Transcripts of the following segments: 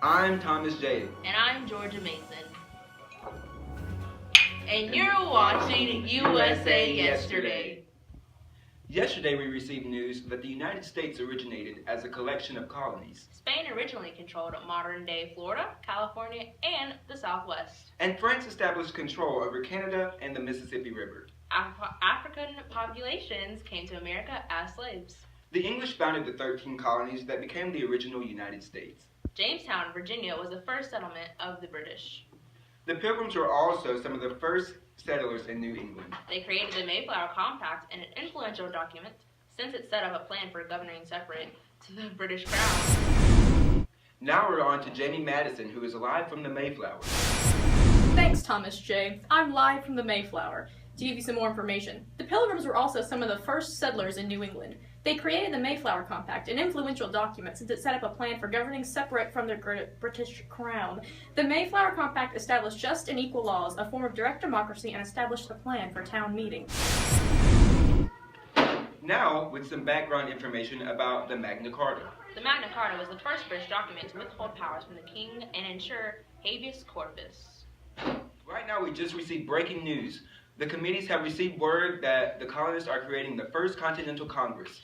I'm Thomas J. And I'm Georgia Mason. And you're watching USA Yesterday. Yesterday we received news that the United States originated as a collection of colonies. Spain originally controlled modern-day Florida, California, and the Southwest. And France established control over Canada and the Mississippi River. African populations came to America as slaves. The English founded the 13 colonies that became the original United States. Jamestown, Virginia was the first settlement of the British. The Pilgrims were also some of the first settlers in New England. They created the Mayflower Compact, an influential document since it set up a plan for governing separate to the British Crown. Now we're on to Jamie Madison, who is live from the Mayflower. Thanks, Thomas J. I'm live from the Mayflower. To give you some more information, the Pilgrims were also some of the first settlers in New England. They created the Mayflower Compact, an influential document since it set up a plan for governing separate from the British Crown. The Mayflower Compact established just and equal laws, a form of direct democracy, and established a plan for town meetings. Now, with some background information about the Magna Carta. The Magna Carta was the first British document to withhold powers from the king and ensure habeas corpus. Right now, we just received breaking news. The committees have received word that the colonists are creating the First Continental Congress.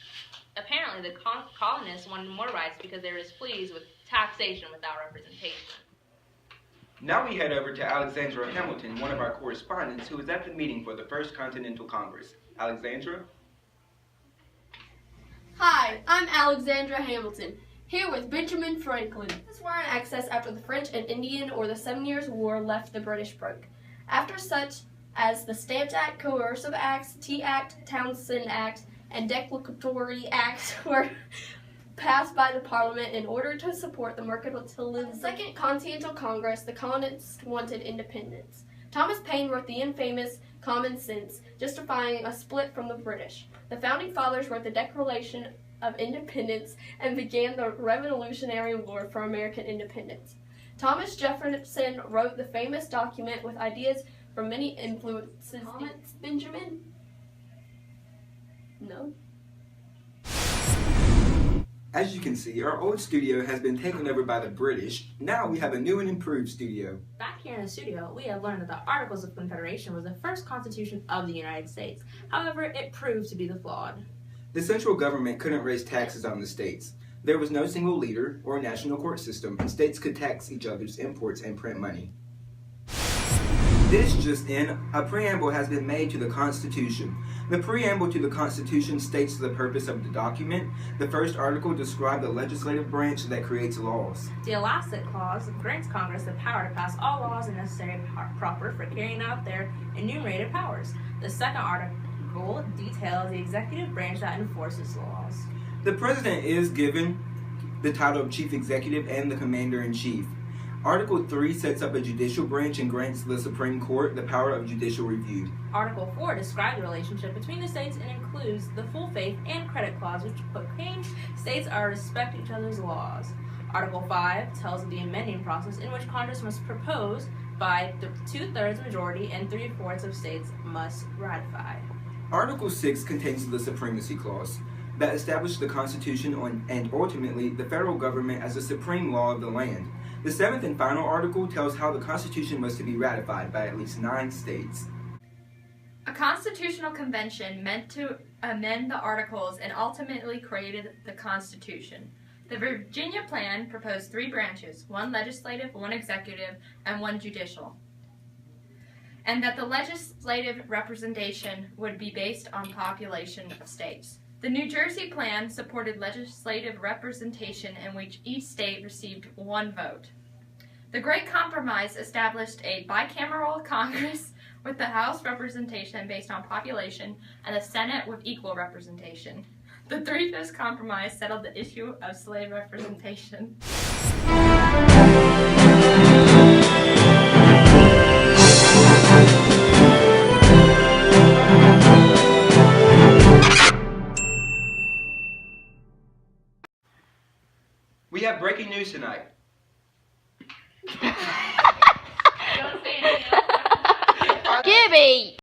Apparently, the colonists wanted more rights because they were displeased with taxation without representation. Now we head over to Alexandra Hamilton, one of our correspondents, who was at the meeting for the First Continental Congress. Alexandra? Hi, I'm Alexandra Hamilton, here with Benjamin Franklin. This were in excess after the French and Indian or the 7 Years' War left the British broke. After such as the Stamp Act, Coercive Acts, Tea Act, Townshend Act, and Declaratory Acts were passed by the Parliament in order to support the mercantilism. At the Second Continental Congress, the colonists wanted independence. Thomas Paine wrote the infamous Common Sense, justifying a split from the British. The Founding Fathers wrote the Declaration of Independence and began the Revolutionary War for American independence. Thomas Jefferson wrote the famous document with ideas from many influences. Comments, Benjamin? No? As you can see, our old studio has been taken over by the British. Now we have a new and improved studio. Back here in the studio, we have learned that the Articles of Confederation was the first constitution of the United States. However, it proved to be the flawed. The central government couldn't raise taxes on the states. There was no single leader or national court system, and states could tax each other's imports and print money. This just in, a preamble has been made to the Constitution. The preamble to the Constitution states the purpose of the document. The first article describes the legislative branch that creates laws. The Elastic Clause grants Congress the power to pass all laws and necessary proper for carrying out their enumerated powers. The second article details the executive branch that enforces laws. The President is given the title of Chief Executive and the Commander-in-Chief. Article 3 sets up a judicial branch and grants the Supreme Court the power of judicial review. Article 4 describes the relationship between the states and includes the full faith and credit clause, which proclaims states are to respect each other's laws. Article 5 tells of the amending process in which Congress must propose by the 2/3 majority and 3/4 of states must ratify. Article 6 contains the Supremacy Clause that established the Constitution and ultimately the federal government as the supreme law of the land. The seventh and final article tells how the Constitution was to be ratified by at least 9 states. A constitutional convention meant to amend the articles and ultimately created the Constitution. The Virginia Plan proposed 3 branches, 1 legislative, 1 executive, and 1 judicial, and that the legislative representation would be based on population of states. The New Jersey Plan supported legislative representation in which each state received 1 vote. The Great Compromise established a bicameral Congress with the House representation based on population and the Senate with equal representation. The 3/5 Compromise settled the issue of slave representation. We have breaking news tonight. Don't say anything else. Gibby!